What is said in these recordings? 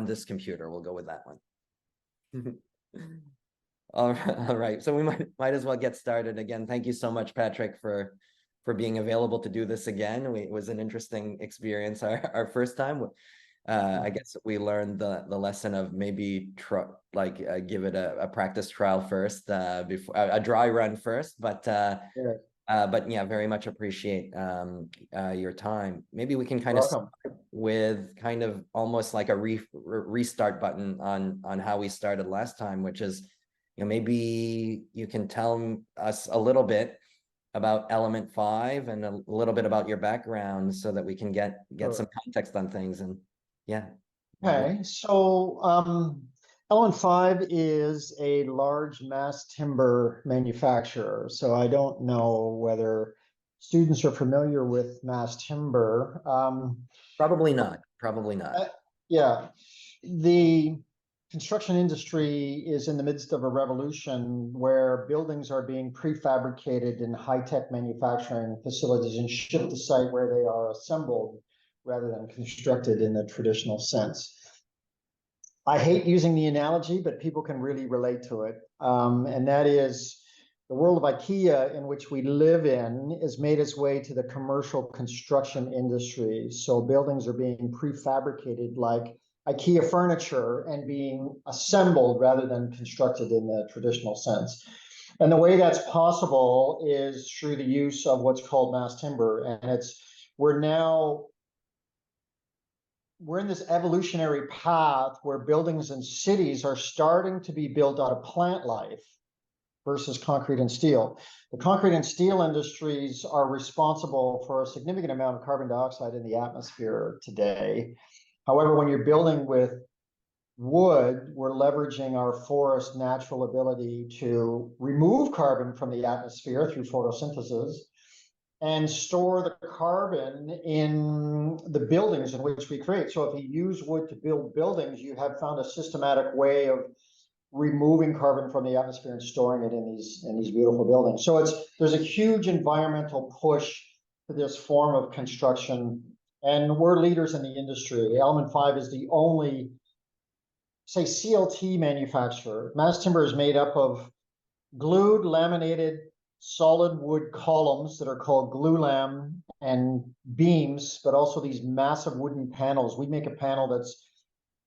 this computer. We'll go with that one. All right. So we might as well get started again. Thank you so much, Patrick, for being available to do this again. It was an interesting experience our first time. I guess we learned the lesson of maybe give it a practice trial first, before a dry run first. But yeah, very much appreciate your time. Maybe we can kind of start with kind of almost like a restart button on how we started last time, which is, maybe you can tell us a little bit about Element5 and a little bit about your background so that we can get some context on things. And yeah. Okay, so Element5 is a large mass timber manufacturer. So I don't know whether students are familiar with mass timber. Probably not. Yeah, the construction industry is in the midst of a revolution where buildings are being prefabricated in high-tech manufacturing facilities and shipped to site where they are assembled rather than constructed in the traditional sense. I hate using the analogy, but people can really relate to it. And that is the world of IKEA in which we live in has made its way to the commercial construction industry. So buildings are being prefabricated like IKEA furniture and being assembled rather than constructed in the traditional sense. And the way that's possible is through the use of what's called mass timber. And we're in this evolutionary path where buildings and cities are starting to be built out of plant life versus concrete and steel. The concrete and steel industries are responsible for a significant amount of carbon dioxide in the atmosphere today. However, when you're building with wood, we're leveraging our forest natural ability to remove carbon from the atmosphere through photosynthesis and store the carbon in the buildings in which we create. So if you use wood to build buildings, you have found a systematic way of removing carbon from the atmosphere and storing it in these beautiful buildings. So there's a huge environmental push to this form of construction, and we're leaders in the industry. Element5 is the only, say, CLT manufacturer. Mass timber is made up of glued, laminated, solid wood columns that are called glulam and beams, but also these massive wooden panels. We make a panel that's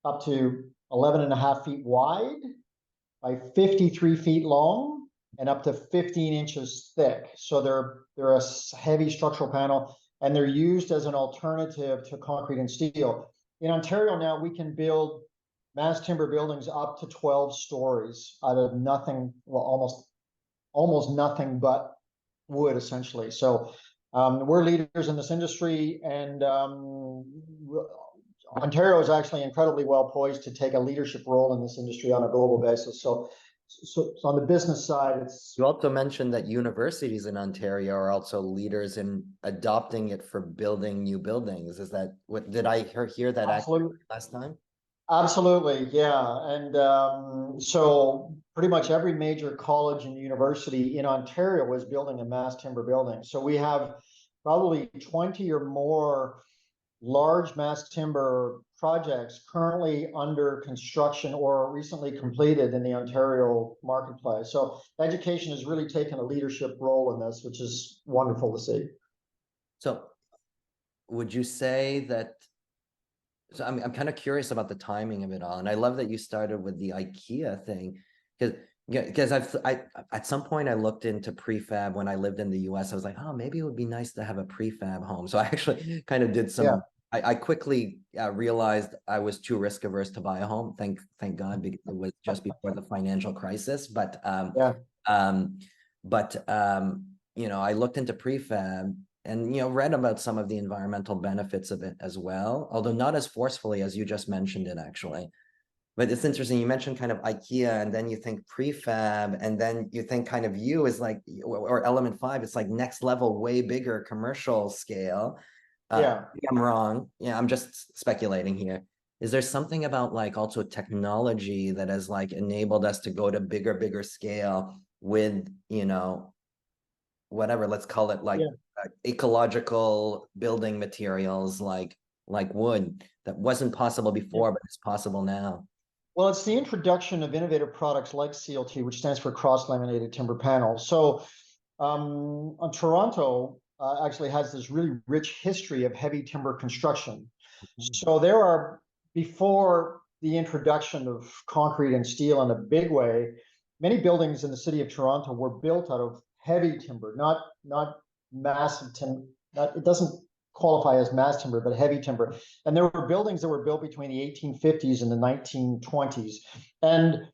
up to 11.5 feet wide by 53 feet long and up to 15 inches thick. So they're a heavy structural panel, and they're used as an alternative to concrete and steel. In Ontario now, we can build mass timber buildings up to 12 stories out of nothing, well, almost nothing but wood, essentially. So we're leaders in this industry, and Ontario is actually incredibly well poised to take a leadership role in this industry on a global basis. So on the business side, You also mentioned that universities in Ontario are also leaders in adopting it for building new buildings. Is that what, did I hear that absolutely last time? Absolutely, yeah. And so pretty much every major college and university in Ontario was building a mass timber building. So we have probably 20 or more large mass timber projects currently under construction or recently completed in the Ontario marketplace. So education has really taken a leadership role in this, which is wonderful to see. So would you say that, so I'm kind of curious about the timing of it all, and I love that you started with the IKEA thing, because I at some point I looked into prefab when I lived in the US. I was like, oh, maybe it would be nice to have a prefab home. So I actually kind of did some. I quickly realized I was too risk averse to buy a home. Thank God, because it was just before the financial crisis. But I looked into prefab and read about some of the environmental benefits of it as well, although not as forcefully as you just mentioned it, actually. But it's interesting, you mentioned kind of IKEA, and then you think prefab, and then you think kind of you is like, or Element5, it's like next level, way bigger commercial scale. I'm wrong. I'm just speculating here. Is there something about like also technology that has like enabled us to go to bigger scale with, whatever, let's call it like ecological building materials like like wood that wasn't possible before, but it's possible now? Well, it's the introduction of innovative products like CLT, which stands for cross-laminated timber panel. So Toronto actually has this really rich history of heavy timber construction. So there are, before the introduction of concrete and steel in a big way, many buildings in the city of Toronto were built out of heavy timber, not massive timber. It doesn't qualify as mass timber, but heavy timber. And there were buildings that were built between the 1850s and the 1920s. And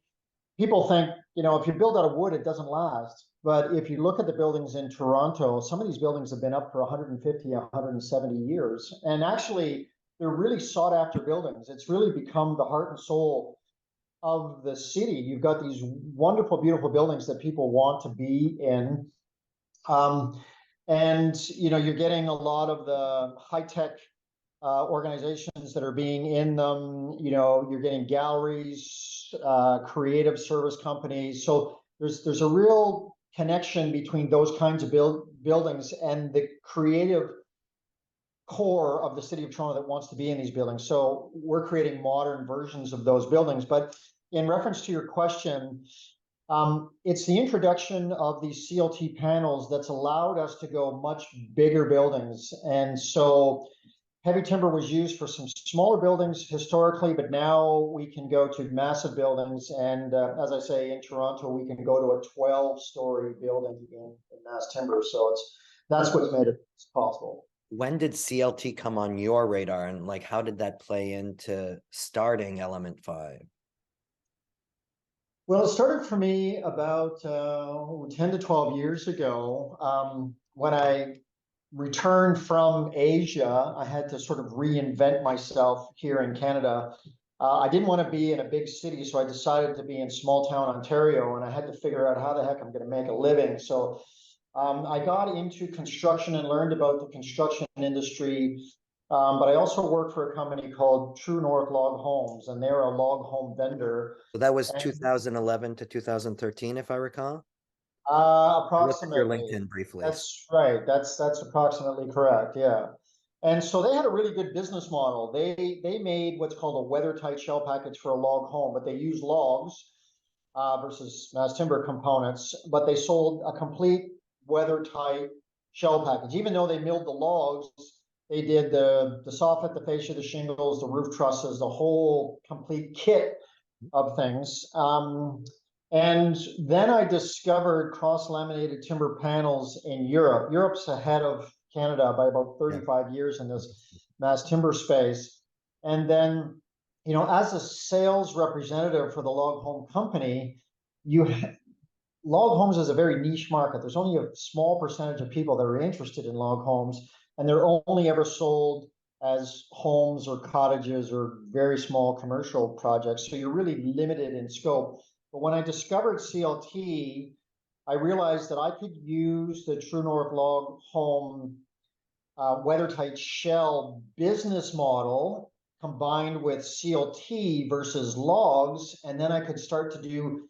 people think, if you build out of wood, it doesn't last. But if you look at the buildings in Toronto, some of these buildings have been up for 150, 170 years. And actually, they're really sought after buildings. It's really become the heart and soul of the city. You've got these wonderful, beautiful buildings that people want to be in. And you're getting a lot of the high-tech organizations that are being in them. You're getting galleries, creative service companies. So there's a real connection between those kinds of buildings and the creative core of the city of Toronto that wants to be in these buildings. So we're creating modern versions of those buildings. But in reference to your question, it's the introduction of these CLT panels that's allowed us to go much bigger buildings. And so heavy timber was used for some smaller buildings historically, but now we can go to massive buildings. And as I say, in Toronto, we can go to a 12-story building in mass timber. So that's what's made it possible. When did CLT come on your radar, and like how did that play into starting Element5? Well, it started for me about 10 to 12 years ago. When I returned from Asia, I had to sort of reinvent myself here in Canada. I didn't want to be in a big city, so I decided to be in small town Ontario, and I had to figure out how the heck I'm going to make a living. So I got into construction and learned about the construction industry. But I also worked for a company called Chouinard Log Homes, and they're a log home vendor. So that was 2011 to 2013, if I recall. I looked at your Approximately. LinkedIn briefly. That's right. That's approximately correct. Yeah. And so they had a really good business model. They made what's called a weather-tight shell package for a log home, but they used logs versus mass timber components. But they sold a complete weather-tight shell package. Even though they milled the logs, they did the soffit, the fascia, the shingles, the roof trusses, the whole complete kit of things. And then I discovered cross-laminated timber panels in Europe. Europe's ahead of Canada by about 35 years in this mass timber space. And then, as a sales representative for the log home company, log homes is a very niche market. There's only a small percentage of people that are interested in log homes, and they're only ever sold as homes or cottages or very small commercial projects. So you're really limited in scope. But when I discovered CLT, I realized that I could use the Chouinard Log Home weather-tight shell business model combined with CLT versus logs, and then I could start to do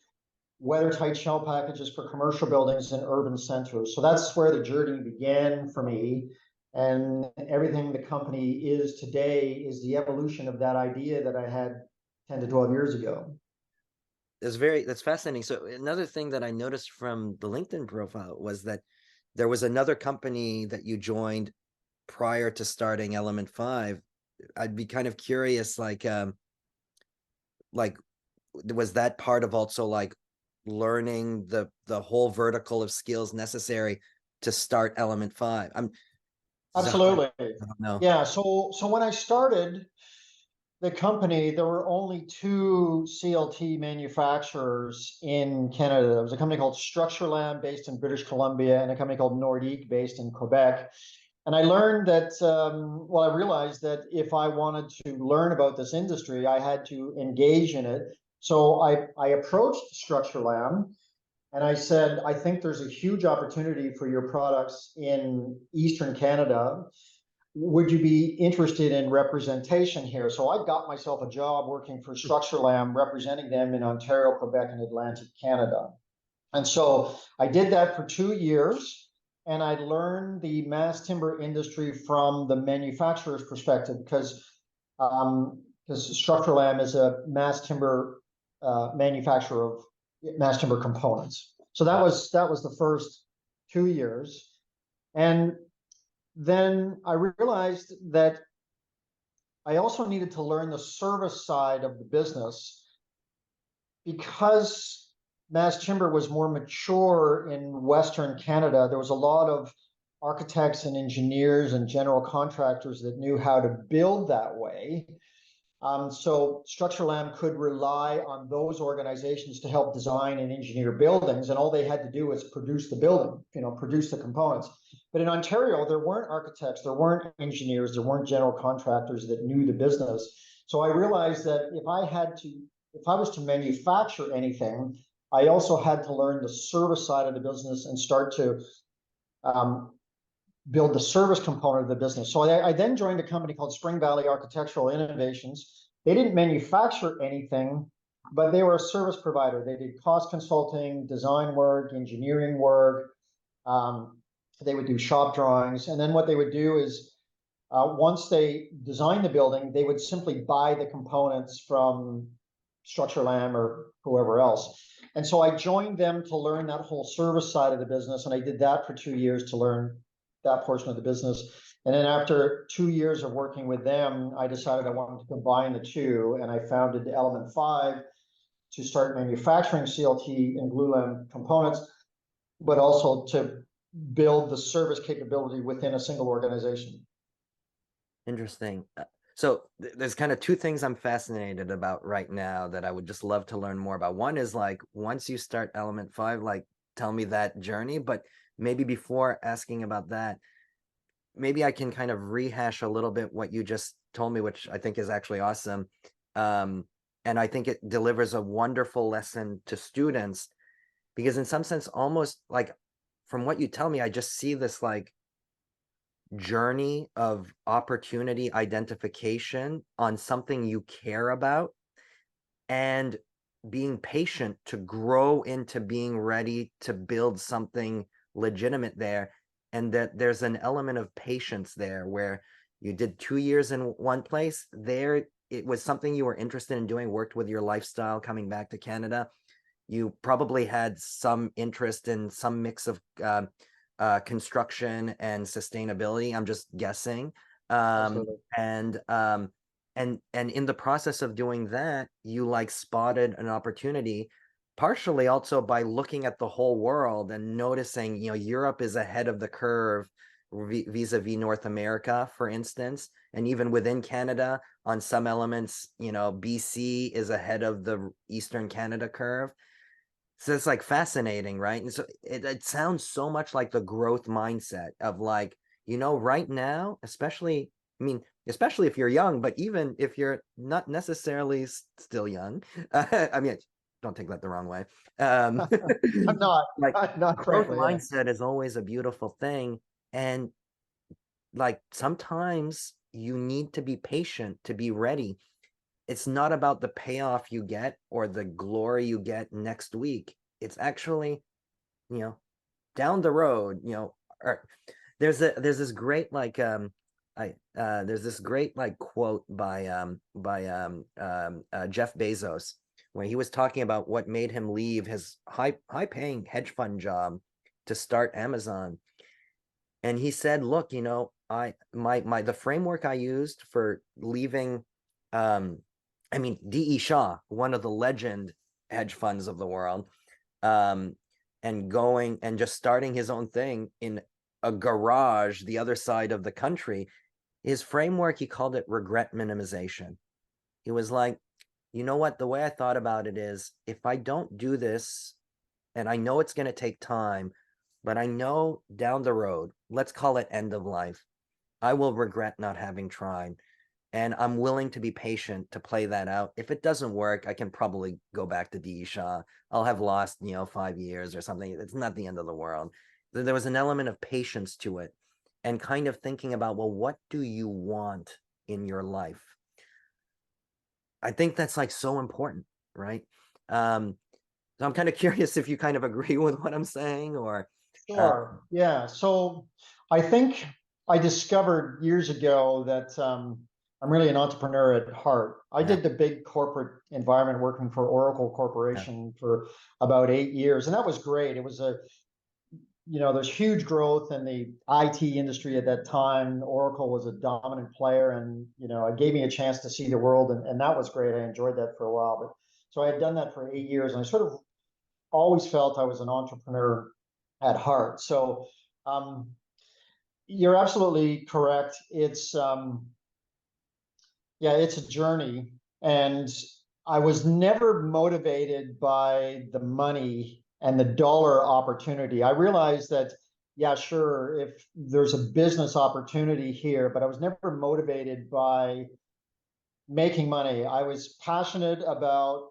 weather-tight shell packages for commercial buildings in urban centers. So that's where the journey began for me. And everything the company is today is the evolution of that idea that I had 10 to 12 years ago. That's fascinating. So another thing that I noticed from the LinkedIn profile was that there was another company that you joined prior to starting Element5. I'd be kind of curious, like was that part of also like learning the whole vertical of skills necessary to start Element5? Absolutely. No. Yeah. So when I started the company, there were only two CLT manufacturers in Canada. There was a company called Structurlam based in British Columbia and a company called Nordique based in Quebec. And I learned that, I realized that if I wanted to learn about this industry, I had to engage in it. So I approached Structurlam and I said, I think there's a huge opportunity for your products in Eastern Canada. Would you be interested in representation here? So I got myself a job working for Structurlam, representing them in Ontario, Quebec, and Atlantic Canada. And so I did that for 2 years. and I learned the mass timber industry from the manufacturer's perspective, because Structural Lam is a mass timber manufacturer of mass timber components. So that was the first 2 years. And then I realized that I also needed to learn the service side of the business, because mass timber was more mature in Western Canada. There was a lot of architects and engineers and general contractors that knew how to build that way. So Structural Lam could rely on those organizations to help design and engineer buildings, and all they had to do was produce the building, produce the components. But in Ontario, there weren't architects, there weren't engineers, there weren't general contractors that knew the business. So I realized that if I was to manufacture anything, I also had to learn the service side of the business and start to build the service component of the business. So I then joined a company called Spring Valley Architectural Innovations. They didn't manufacture anything, but they were a service provider. They did cost consulting, design work, engineering work. They would do shop drawings. And then what they would do is, once they designed the building, they would simply buy the components from Structural Lam or whoever else. And so I joined them to learn that whole service side of the business. And I did that for 2 years to learn that portion of the business. And then after 2 years of working with them, I decided I wanted to combine the two, and I founded Element5 to start manufacturing CLT and glulam components, but also to build the service capability within a single organization. Interesting. So there's kind of two things I'm fascinated about right now that I would just love to learn more about. One is like, once you start Element5, like tell me that journey, but maybe before asking about that, maybe I can kind of rehash a little bit what you just told me, which I think is actually awesome. And I think it delivers a wonderful lesson to students, because in some sense, almost like from what you tell me, I just see this like journey of opportunity identification on something you care about, and being patient to grow into being ready to build something legitimate there. And that there's an element of patience there, where you did 2 years in one place there. It was something you were interested in doing, worked with your lifestyle coming back to Canada. You probably had some interest in some mix of construction and sustainability. I'm just guessing. And in the process of doing that, you like spotted an opportunity, partially also by looking at the whole world and noticing, Europe is ahead of the curve vis-a-vis North America, for instance, and even within Canada on some elements, BC is ahead of the Eastern Canada curve. So it's like fascinating, right? And so it sounds so much like the growth mindset of like, right now, especially if you're young, but even if you're not necessarily still young, don't take that the wrong way. I'm not, like not growth frankly. mindset is always a beautiful thing. And like sometimes you need to be patient to be ready. It's not about the payoff you get or the glory you get next week. It's actually, down the road, or there's this great like there's this great like quote by Jeff Bezos, where he was talking about what made him leave his high paying hedge fund job to start Amazon. And he said, look, the framework I used for leaving D.E. Shaw, one of the legend hedge funds of the world, and going and just starting his own thing in a garage the other side of the country. His framework, he called it regret minimization. He was like, you know what, the way I thought about it is, if I don't do this, and I know it's going to take time, but I know down the road, let's call it end of life, I will regret not having tried. And I'm willing to be patient to play that out. If it doesn't work, I can probably go back to D.E. Shaw. I'll have lost, 5 years or something. It's not the end of the world. There was an element of patience to it, and kind of thinking about, well, what do you want in your life? I think that's like so important, right? So I'm kind of curious if you kind of agree with what I'm saying, or. Sure. Yeah. So I think I discovered years ago that I'm really an entrepreneur at heart. I Yeah, did the big corporate environment working for Oracle yeah, Corporation for about 8 years, and that was great. It was there's huge growth in the IT industry at that time. Oracle was a dominant player, and it gave me a chance to see the world, and that was great. I enjoyed that for a while. But so I had done that for 8 years, and I sort of always felt I was an entrepreneur at heart. So um, you're absolutely correct. It's a journey, and I was never motivated by the money and the dollar opportunity. I realized that, yeah, sure, if there's a business opportunity here, but I was never motivated by making money. I was passionate about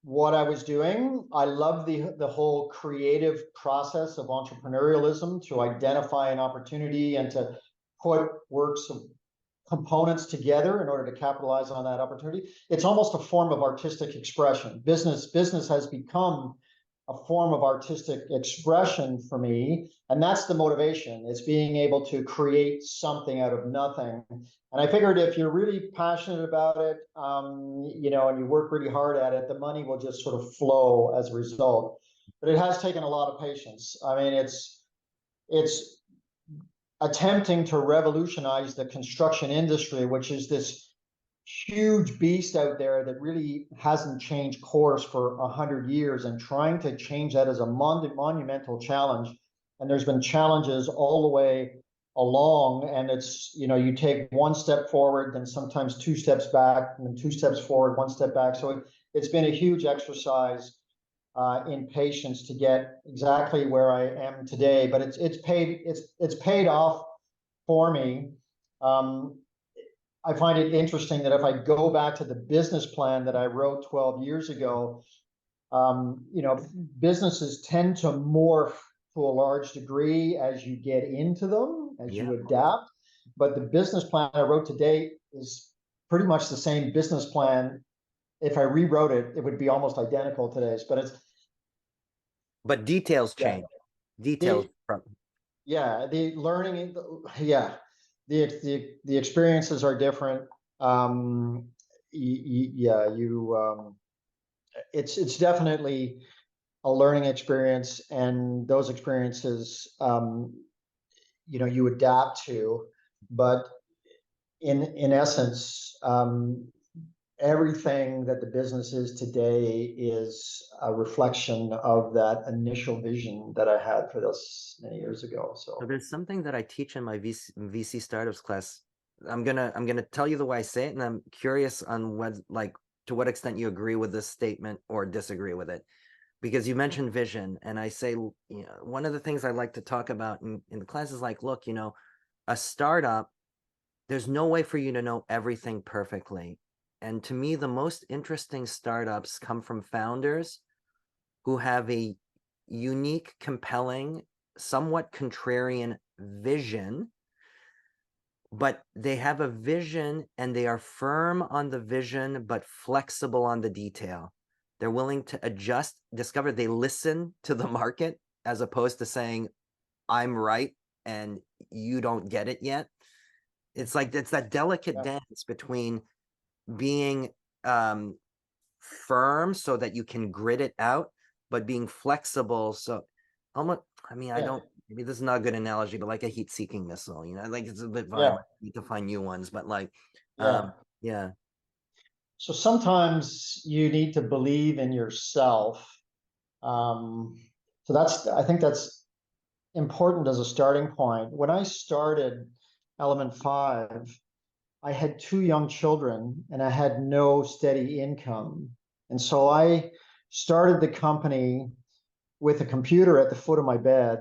what I was doing. I love the whole creative process of entrepreneurialism, to identify an opportunity and to put works of components together in order to capitalize on that opportunity. It's almost a form of artistic expression. Business has become a form of artistic expression for me, and that's the motivation. It's being able to create something out of nothing. And I figured if you're really passionate about it, and you work really hard at it, the money will just sort of flow as a result. But it has taken a lot of patience. I mean, it's attempting to revolutionize the construction industry, which is this huge beast out there that really hasn't changed course for 100 years, and trying to change that is a monumental challenge. And there's been challenges all the way along, and it's, you take one step forward, then sometimes two steps back, and then two steps forward, one step back. So it's been a huge exercise in patience to get exactly where I am today. But it's paid off for me. Um, I find it interesting that if I go back to the business plan that I wrote 12 years ago, businesses tend to morph to a large degree as you get into them, as yeah. you adapt. But the business plan I wrote today is pretty much the same business plan. If I rewrote it, it would be almost identical to today's. But it's But details yeah, change. Details the from yeah the learning, yeah, the experiences are different. Yeah, it's definitely a learning experience, and those experiences you adapt to. But in essence, everything that the business is today is a reflection of that initial vision that I had for this many years ago. So So there's something that I teach in my VC startups class. I'm gonna tell you the way I say it, and I'm curious on what, like, to what extent you agree with this statement or disagree with it. Because you mentioned vision, and I say, one of the things I like to talk about in the class is like, look, a startup, there's no way for you to know everything perfectly. And to me, the most interesting startups come from founders who have a unique, compelling, somewhat contrarian vision, but they have a vision and they are firm on the vision, but flexible on the detail. They're willing to adjust, discover, they listen to the market as opposed to saying, I'm right and you don't get it yet. It's like, it's that delicate yeah, dance between being firm so that you can grit it out, but being flexible. So almost, I mean, I yeah, don't, maybe this is not a good analogy, but like a heat seeking missile, like it's a bit yeah, violent. You need to find new ones, but like, yeah. yeah, So sometimes you need to believe in yourself. Um, so I think that's important as a starting point. When I started Element5, I had two young children and I had no steady income. And so I started the company with a computer at the foot of my bed,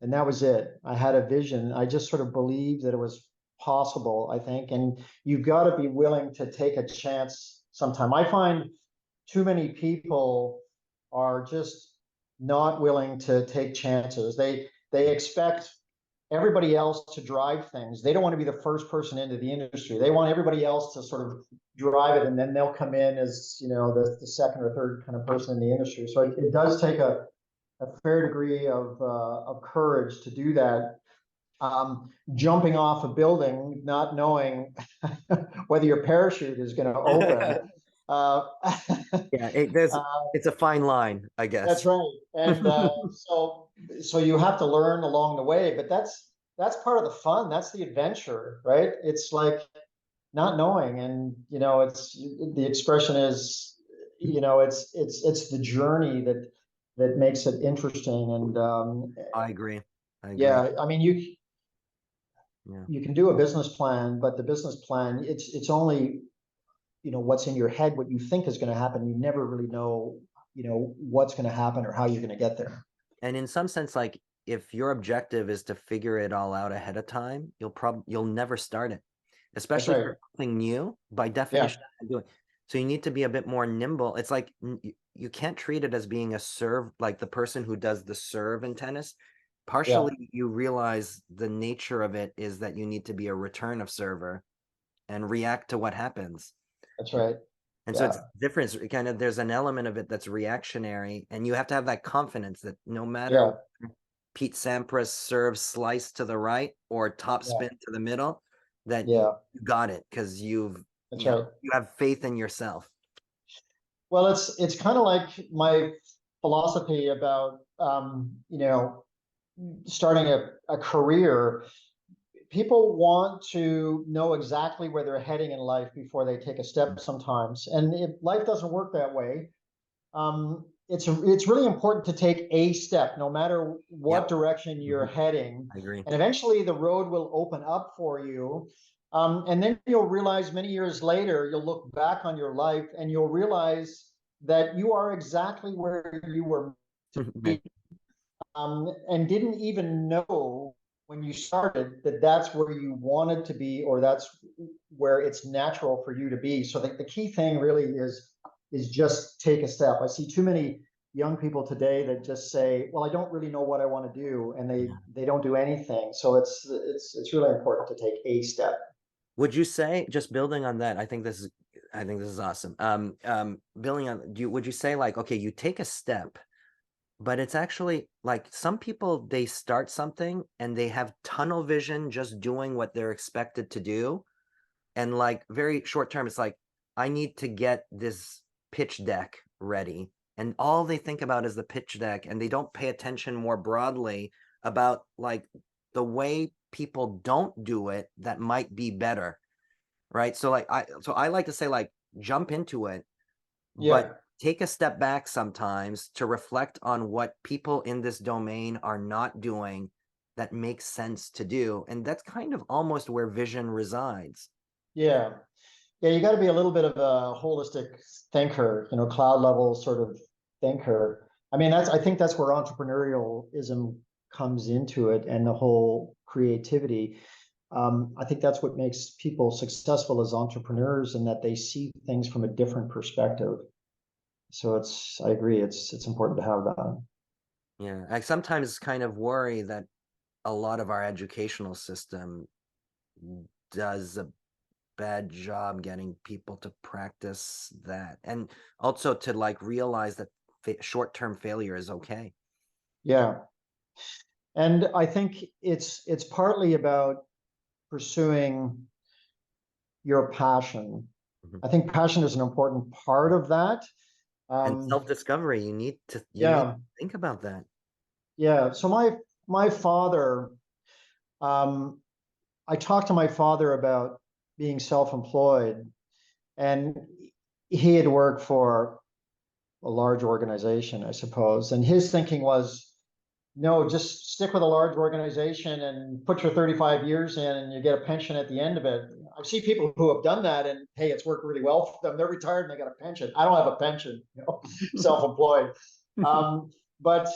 and that was it. I had a vision. I just sort of believed that it was possible, I think. And you've got to be willing to take a chance sometime. I find too many people are just not willing to take chances. They expect everybody else to drive things. They don't want to be the first person into the industry. They want everybody else to sort of drive it, and then they'll come in as the second or third kind of person in the industry. So it does take a a fair degree of courage to do that. Jumping off a building, not knowing whether your parachute is going to open. Uh, Yeah, uh, it's a fine line, I that's guess. right. And so you have to learn along the way, but that's part of the fun. That's the adventure, right? It's like not knowing, and it's the expression is, it's the journey that makes it interesting. And I agree. I agree. yeah, I mean, Yeah. you can do a business plan, but the business plan, it's only, what's in your head, what you think is going to happen. You never really know, what's going to happen or how you're going to get there. And in some sense, like if your objective is to figure it all out ahead of time, you'll never start it, That's especially right. for something new by Yeah, definition. So you need to be a bit more nimble. It's like you can't treat it as being a serve, like the person who does the serve in tennis. yeah, Partially, you realize the nature of it is that you need to be a return of server and react to what happens. that's right. And so Yeah, it's different. Kind of, there's an element of it that's reactionary, and you have to have that confidence that no matter yeah, Pete Sampras serves slice to the right or top yeah, spin to the middle, that you yeah, got it because that's right. you have faith in yourself. Well, it's kind of like my philosophy about starting a career. People want to know exactly where they're heading in life before they take a step sometimes. And if life doesn't work that way, it's really important to take a step, no matter what Yep. direction you're heading. I agree. And eventually the road will open up for you. And then you'll realize many years later, you'll look back on your life and you'll realize that you are exactly where you were to be, and didn't even know when you started that that's where you wanted to be, or that's where it's natural for you to be. So the key thing really is just take a step. I see too many young people today that just say, well, I don't really know what I want to do, and they don't do anything. So it's really important to take a step. Would you say, just building on that, I think this is awesome. Building on, would you say like, okay, you take a step, but it's actually like some people, they start something and they have tunnel vision just doing what they're expected to do. And like very short term, it's like, I need to get this pitch deck ready. And all they think about is the pitch deck, and they don't pay attention more broadly about like the way people don't do it that might be better. Right. So like I like to say like jump into it, Yeah. but take a step back sometimes to reflect on what people in this domain are not doing that makes sense to do. And that's kind of almost where vision resides. Yeah. Yeah, you got to be a little bit of a holistic thinker, cloud level sort of thinker. I mean, I think that's where entrepreneurialism comes into it, and the whole creativity. I think that's what makes people successful as entrepreneurs, and that they see things from a different perspective. So I agree, it's important to have that. Yeah. I sometimes kind of worry that a lot of our educational system does a bad job getting people to practice that, and also to like realize that short-term failure is okay. Yeah, and I think it's partly about pursuing your passion. Mhm. I think passion is an important part of that. And Um, self-discovery, you need to yeah, think about that. yeah. So my father, um, I talked to my father about being self-employed, and he had worked for a large organization, I suppose. And his thinking was, no, just stick with a large organization and put your 35 years in, and you get a pension at the end of it. I see people who have done that, and hey, it's worked really well for them. They're retired and they got a pension. I don't have a pension, self-employed. But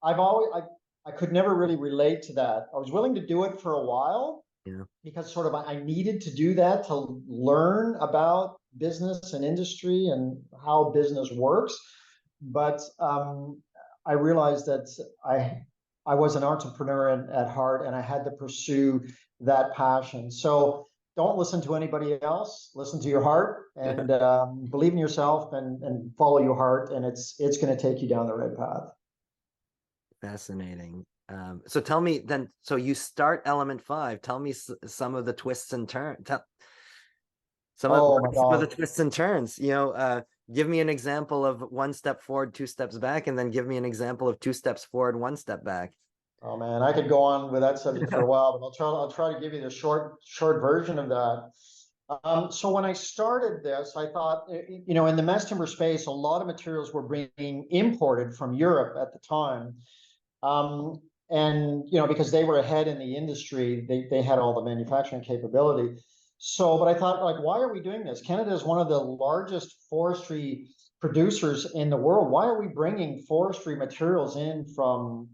I could never really relate to that. I was willing to do it for a while, Yeah. because sort of I needed to do that to learn about business and industry and how business works. But I realized that I was an entrepreneur at heart, and I had to pursue that passion. So don't listen to anybody else. Listen to your heart, and believe in yourself, and follow your heart, and it's going to take you down the right path. Fascinating. So tell me then, so you start Element5, tell me some of the twists and turns, some of, Oh my some of the God. twists and turns, give me an example of 1 step forward, 2 steps back, and then give me an example of 2 steps forward, 1 step back. Oh man, I could go on with that subject for a while, but I'll try to give you the short version of that. So when I started this, I thought, in the mass timber space, a lot of materials were being imported from Europe at the time. And because they were ahead in the industry, they had all the manufacturing capability. So, but I thought, like, why are we doing this? Canada is one of the largest forestry producers in the world. Why are we bringing forestry materials in from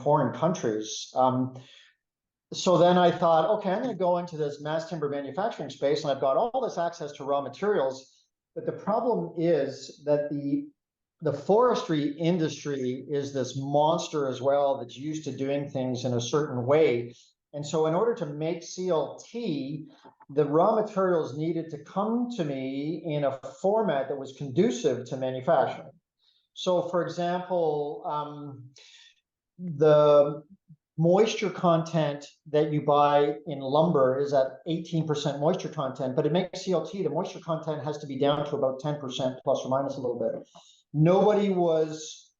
foreign countries? So then I thought, okay, I'm going to go into this mass timber manufacturing space, and I've got all this access to raw materials. But the problem is that the forestry industry is this monster as well that's used to doing things in a certain way. And so in order to make CLT, the raw materials needed to come to me in a format that was conducive to manufacturing. So for example, the moisture content that you buy in lumber is at 18% moisture content, but it makes CLT, the moisture content has to be down to about 10% plus or minus a little bit. Nobody was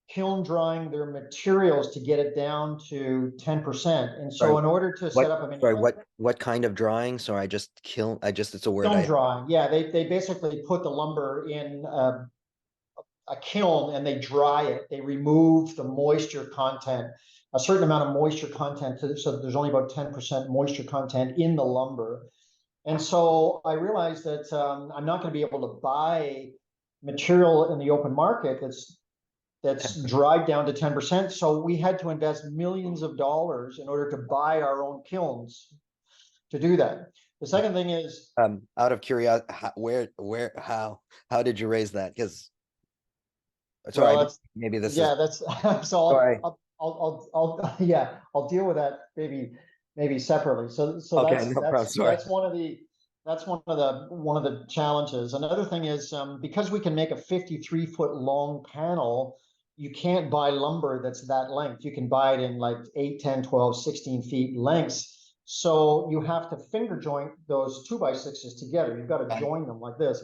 kiln drying their materials to get it down to 10%. And so in order to set up a What kind of drawing? Sorry, it's a word kiln drying, yeah, they basically put the lumber in a kiln and they dry it. They remove the moisture content, a certain amount of moisture content, so there's only about 10% moisture content in the lumber. And so I realized that I'm not going to be able to buy material in the open market that's dried down to 10%. So we had to invest millions of dollars in order to buy our own kilns to do that. The second thing is, out of curiosity, how did you raise that? Because sorry, well, maybe this yeah, is that's so sorry. I'll yeah, I'll deal with that maybe separately. So Okay, no problem. Sorry. that's one of the challenges. Another thing is because we can make a 53-foot long panel, you can't buy lumber that's that length. You can buy it in like 8, 10, 12, 16 feet lengths. So you have to finger joint those 2x6s together. You've got to join them like this.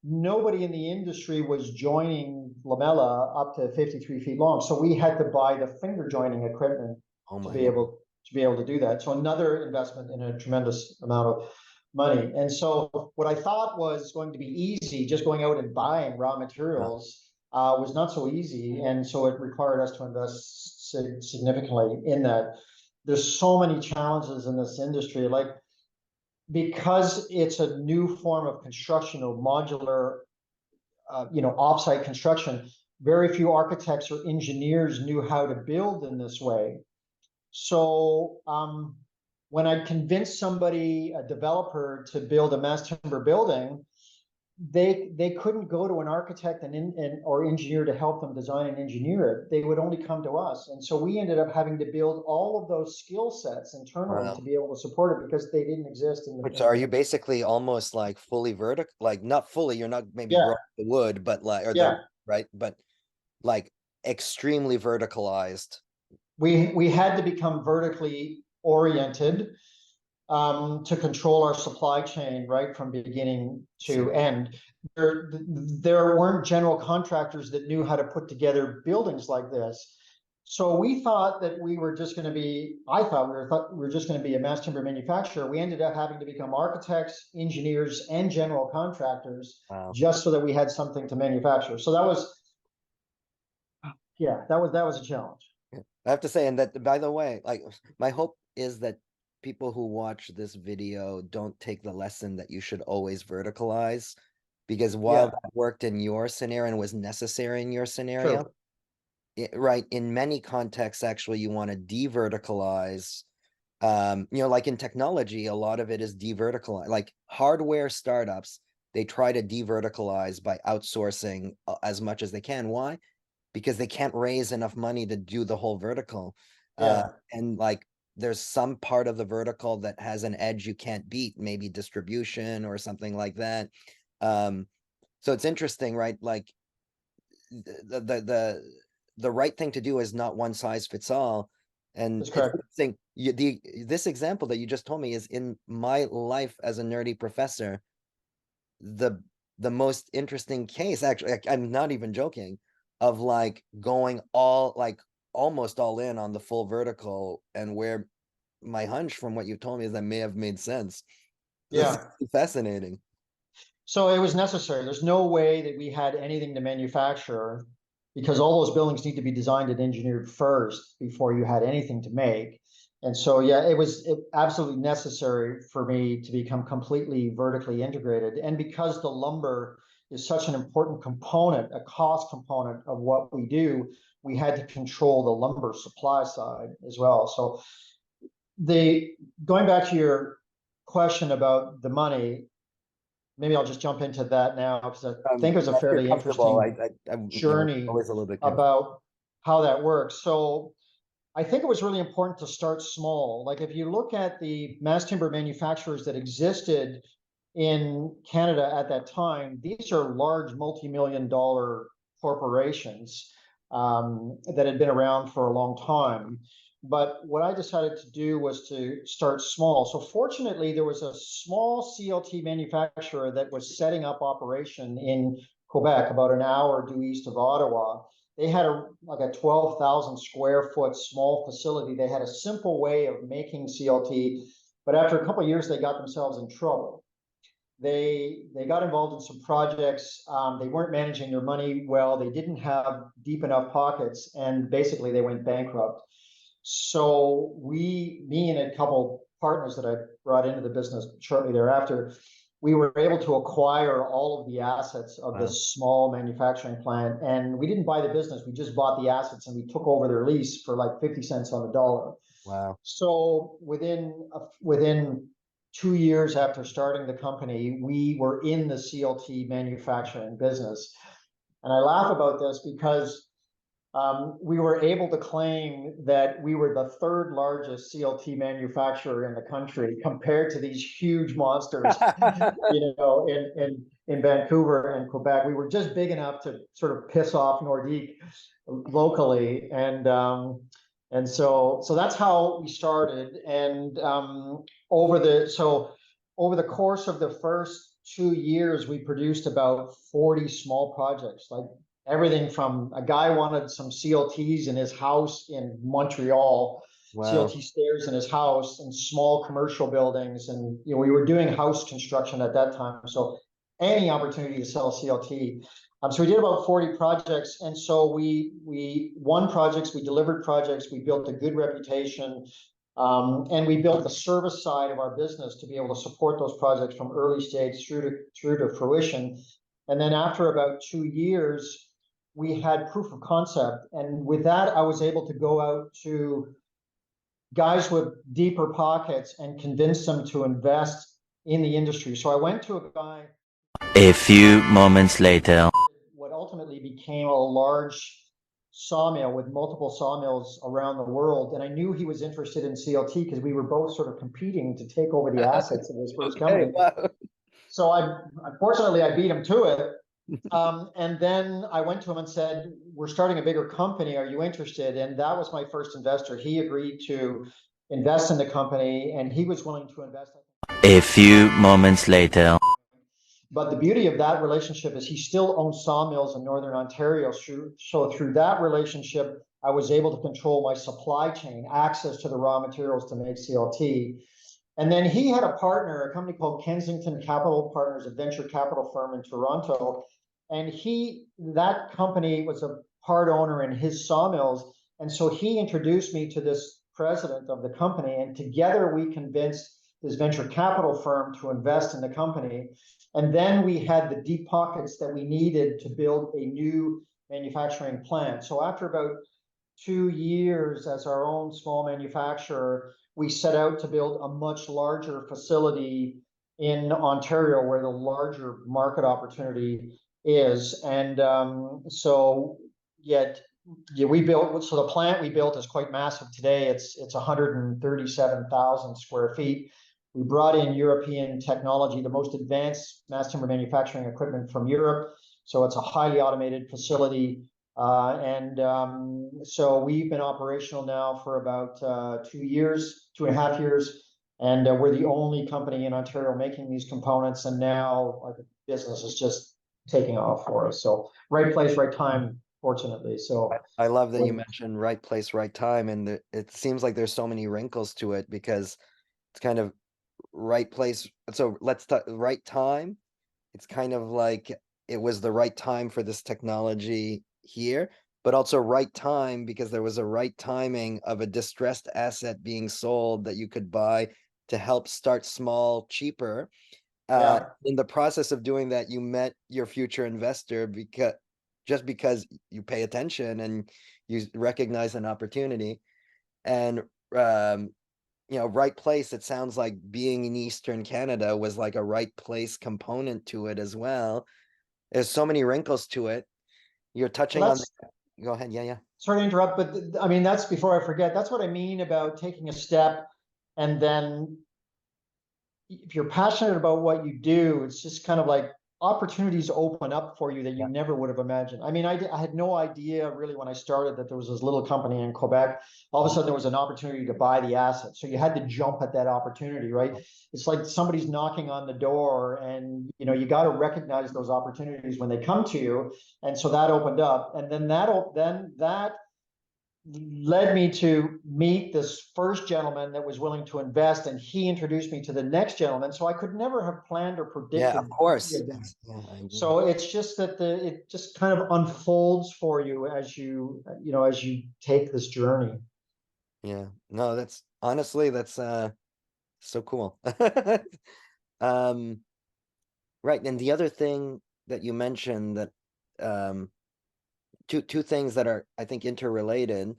Nobody in the industry was joining lamella up to 53 feet long. So we had to buy the finger joining equipment to be able to do that. So another investment in a tremendous amount of money. And so what I thought was going to be easy, just going out and buying raw materials, was not so easy. And so it required us to invest significantly in that. There's so many challenges in this industry, like because it's a new form of construction or modular, offsite construction. Very few architects or engineers knew how to build in this way. So when I convinced somebody, a developer, to build a mass timber building, they couldn't go to an architect or engineer to help them design and engineer it. They would only come to us. And so we ended up having to build all of those skill sets internally to be able to support it because they didn't exist in the. So are you basically almost like fully vertical, like not fully, you're not maybe growing the wood, but like, right, but like extremely verticalized. We had to become vertically oriented to control our supply chain right from beginning to end. There weren't general contractors that knew how to put together buildings like this. So we thought that we were just going to be, I thought we were just going to be a mass timber manufacturer. We ended up having to become architects, engineers, and general contractors just so that we had something to manufacture. So that was a challenge. I have to say, and that, by the way, like my hope is that people who watch this video don't take the lesson that you should always verticalize, because while that worked in your scenario and was necessary in your scenario, right, in many contexts, actually, you want to de-verticalize. Like in technology, a lot of it is de-verticalized. Like hardware startups, they try to de-verticalize by outsourcing as much as they can. Why? Because they can't raise enough money to do the whole vertical. And like there's some part of the vertical that has an edge you can't beat, maybe distribution or something like that. So it's interesting, right? Like the the right thing to do is not one size fits all. And That's it's correct. interesting, this example that you just told me is in my life as a nerdy professor, the most interesting case, actually, I'm not even joking, of like going all like almost all in on the full vertical, and where my hunch from what you told me is that may have made sense. That's Yeah. fascinating. So it was necessary. There's no way that we had anything to manufacture because all those buildings need to be designed and engineered first before you had anything to make. And so, yeah, it was absolutely necessary for me to become completely vertically integrated. And because the lumber is such an important component, a cost component of what we do, we had to control the lumber supply side as well. So going back to your question about the money, maybe I'll just jump into that now because I think it was a Yeah, if you're fairly comfortable, interesting I'm, journey always a little bit confused. about how that works. So I think it was really important to start small. Like if you look at the mass timber manufacturers that existed in Canada at that time, these are large multi-million dollar corporations that had been around for a long time. But what I decided to do was to start small. So fortunately, there was a small CLT manufacturer that was setting up operation in Quebec, about an hour due east of Ottawa. They had like a 12,000 square foot small facility. They had a simple way of making CLT, but after a couple of years, they got themselves in trouble. They got involved in some projects. They weren't managing their money well. They didn't have deep enough pockets, and basically they went bankrupt. So me and a couple partners that I brought into the business shortly thereafter, we were able to acquire all of the assets of Wow. this small manufacturing plant. And we didn't buy the business, we just bought the assets and we took over their lease for like 50 cents on the dollar. Wow. So within 2 years after starting the company, we were in the CLT manufacturing business. And I laugh about this because we were able to claim that we were the third largest CLT manufacturer in the country compared to these huge monsters, in Vancouver and Quebec. We were just big enough to sort of piss off Nordique locally, and so that's how we started. And over the course of the first 2 years, we produced about 40 small projects, like everything from a guy wanted some CLTs in his house in Montreal, Wow. CLT stairs in his house, and small commercial buildings. And we were doing house construction at that time, so any opportunity to sell CLT. So we did about 40 projects, and so we won projects, we delivered projects, we built a good reputation, and we built the service side of our business to be able to support those projects from early stage through to fruition. And then after about 2 years, we had proof of concept. And with that, I was able to go out to guys with deeper pockets and convince them to invest in the industry. So I went to a guy. A few moments later. What ultimately became a large sawmill with multiple sawmills around the world. And I knew he was interested in CLT because we were both sort of competing to take over the assets of his first company. Wow. So unfortunately, I beat him to it. And then I went to him and said, we're starting a bigger company. Are you interested? And that was my first investor. He agreed to invest in the company, and he was willing to invest. A few moments later. But the beauty of that relationship is he still owns sawmills in Northern Ontario. So through that relationship, I was able to control my supply chain, access to the raw materials to make CLT. And then he had a partner, a company called Kensington Capital Partners, a venture capital firm in Toronto. And that company was a part owner in his sawmills. And so he introduced me to this president of the company. And together we convinced this venture capital firm to invest in the company. And then we had the deep pockets that we needed to build a new manufacturing plant. So after about 2 years as our own small manufacturer, we set out to build a much larger facility in Ontario where the larger market opportunity is. And the plant we built is quite massive today. It's 137,000 square feet. We brought in European technology, the most advanced mass timber manufacturing equipment from Europe. So it's a highly automated facility. So we've been operational now for about 2 years, 2.5 years. And we're the only company in Ontario making these components. And now the business is just taking off for us. So right place, right time, fortunately. So I love that you Well- mentioned right place, right time, and it seems like there's so many wrinkles to it because it's kind of right place. So let's talk right time. It's kind of like it was the right time for this technology here, but also right time because there was a right timing of a distressed asset being sold that you could buy to help start small, cheaper. yeah. In the process of doing that, you met your future investor because you pay attention and you recognize an opportunity. And right place, it sounds like being in Eastern Canada was like a right place component to it as well. There's so many wrinkles to it. You're touching Well, on that's go ahead. Yeah, yeah. sorry to interrupt, but I mean, that's before I forget. That's what I mean about taking a step and then if you're passionate about what you do, it's just kind of like opportunities open up for you that you Yeah. never would have imagined. I mean, I had no idea really when I started that there was this little company in Quebec. All of a sudden, there was an opportunity to buy the asset. So you had to jump at that opportunity, right? It's like somebody's knocking on the door, and you got to recognize those opportunities when they come to you. And so that opened up, and then that led me to meet this first gentleman that was willing to invest, and he introduced me to the next gentleman. So I could never have planned or Yeah, predicted of course. any of that. Yeah, I agree. So it's just that it just kind of unfolds for you as you take this journey. Yeah. No, that's honestly, that's so cool. Um, right. And the other thing that you mentioned that two things that are, I think, interrelated.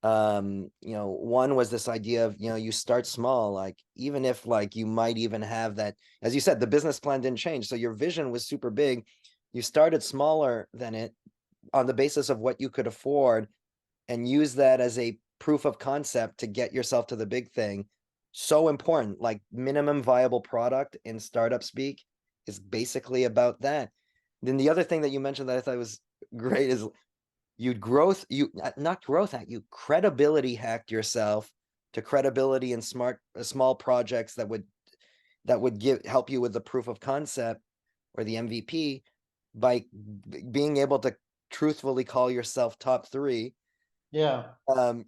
One was this idea of, you start small, like even if like you might even have that, as you said, the business plan didn't change. So your vision was super big. You started smaller than it on the basis of what you could afford and use that as a proof of concept to get yourself to the big thing. So important, like minimum viable product in startup speak is basically about that. Then the other thing that you mentioned that I thought was great is you not growth hack, you credibility hacked yourself to credibility in small projects that would help you with the proof of concept or the MVP by being able to truthfully call yourself top 3, Yeah,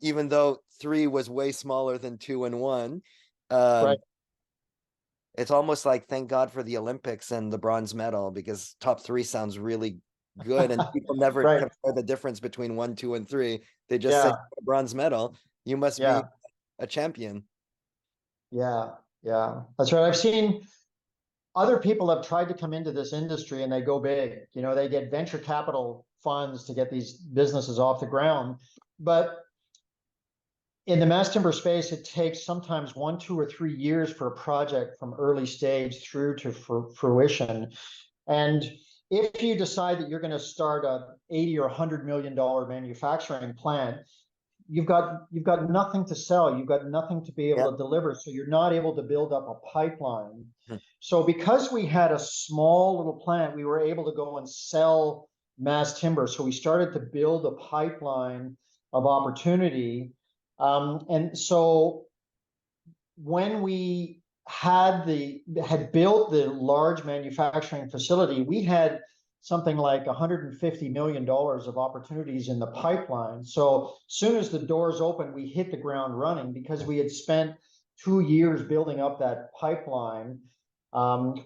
even though 3 was way smaller than 2 and 1. Right. It's almost like thank God for the Olympics and the bronze medal because top 3 sounds really good and people never right. compare the difference between 1, 2, and 3. They just say Yeah, bronze medal. You must yeah, be a champion. yeah, yeah. That's right. I've seen other people have tried to come into this industry and they go big. They get venture capital funds to get these businesses off the ground. But in the mass timber space, it takes sometimes 1, 2, or 3 years for a project from early stage through to fruition. And if you decide that you're going to start a 80 or $100 million manufacturing plant, you've got nothing to sell. You've got nothing to be able to deliver. So you're not able to build up a pipeline. So because we had a small little plant, we were able to go and sell mass timber. So we started to build a pipeline of opportunity. And so when we had built the large manufacturing facility, we had something like $150 million of opportunities in the pipeline. So soon as the doors opened, we hit the ground running because we had spent 2 years building up that pipeline.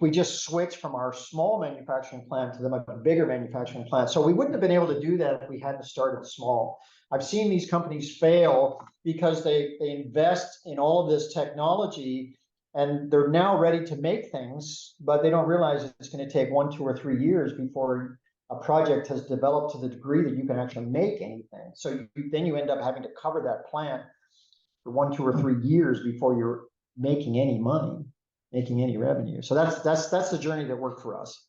We just switched from our small manufacturing plant to the much bigger manufacturing plant. So we wouldn't have been able to do that if we hadn't started small. I've seen these companies fail because they invest in all of this technology and they're now ready to make things, but they don't realize it's going to take 1, 2, or 3 years before a project has developed to the degree that you can actually make anything. So then you end up having to cover that plant for 1, 2, or 3 years before you're making any money, making any revenue. So that's the journey that worked for us.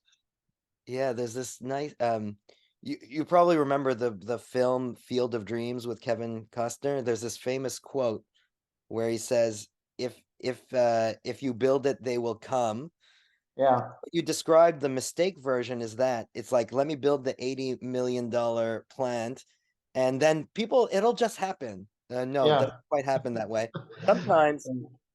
Yeah, there's this nice you probably remember the film Field of Dreams with Kevin Costner. There's this famous quote where he says, if you build it, they will come. Yeah, You described the mistake version is that it's like, let me build the $80 million plant, and then it'll just happen. No, it yeah. doesn't quite happen that way. Sometimes,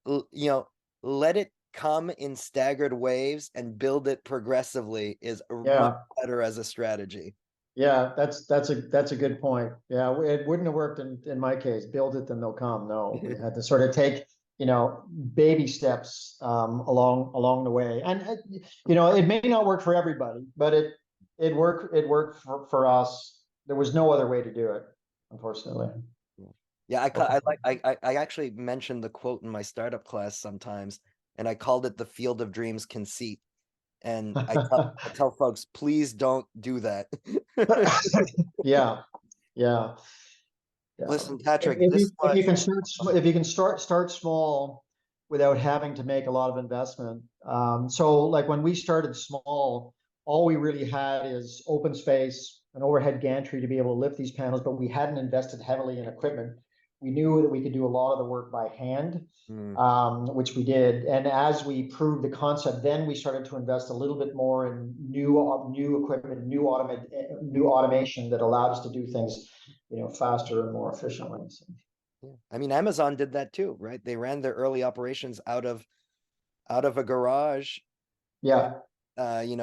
you know, let it come in staggered waves and build it progressively is much Yeah, better as a strategy. yeah, that's a good point. Yeah, it wouldn't have worked in my case. Build it, then they'll come. No, we had to sort of take, baby steps along the way. And it may not work for everybody, but it worked for us. There was no other way to do it, unfortunately. Yeah, I actually mentioned the quote in my startup class sometimes, and I called it the field of dreams conceit. And I tell folks, please don't do that. Yeah, yeah. Yeah. Listen, Patrick, If this you was can start small without having to make a lot of investment. So like when we started small, all we really had is open space, an overhead gantry to be able to lift these panels, but we hadn't invested heavily in equipment. We knew that we could do a lot of the work by hand, which we did. And as we proved the concept, then we started to invest a little bit more in new equipment, new automation that allowed us to do things, faster and more efficiently. So. yeah. I mean, Amazon did that too, right? They ran their early operations out of a garage. Yeah, They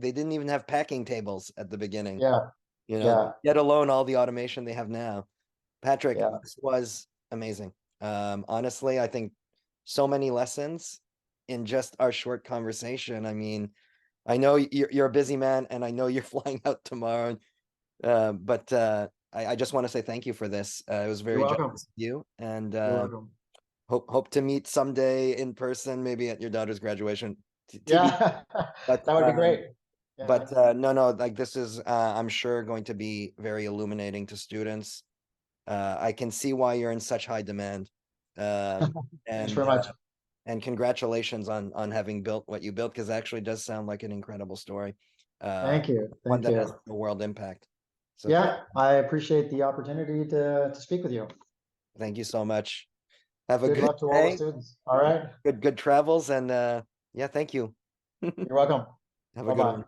didn't even have packing tables at the beginning, yeah, yeah, let alone all the automation they have now. Patrick, yeah. this was amazing. Honestly, I think so many lessons in just our short conversation. I mean, I know you're a busy man, and I know you're flying out tomorrow. But I just want to say thank you for this. It was very You're welcome. generous of you, and You're welcome. hope to meet someday in person, maybe at your daughter's graduation. Yeah, But that would be great. Yeah. but no, like this is I'm sure going to be very illuminating to students. I can see why you're in such high demand. Thanks And very much. and congratulations on having built what you built, because it actually does sound like an incredible story. Thank you. One Thank that you. has a world impact. So Yeah, I appreciate the opportunity to speak with you. thank you so much. Have a Good good luck to all the day. students. All right. Good travels, and yeah, thank you. You're welcome. Have a good Bye-bye. one.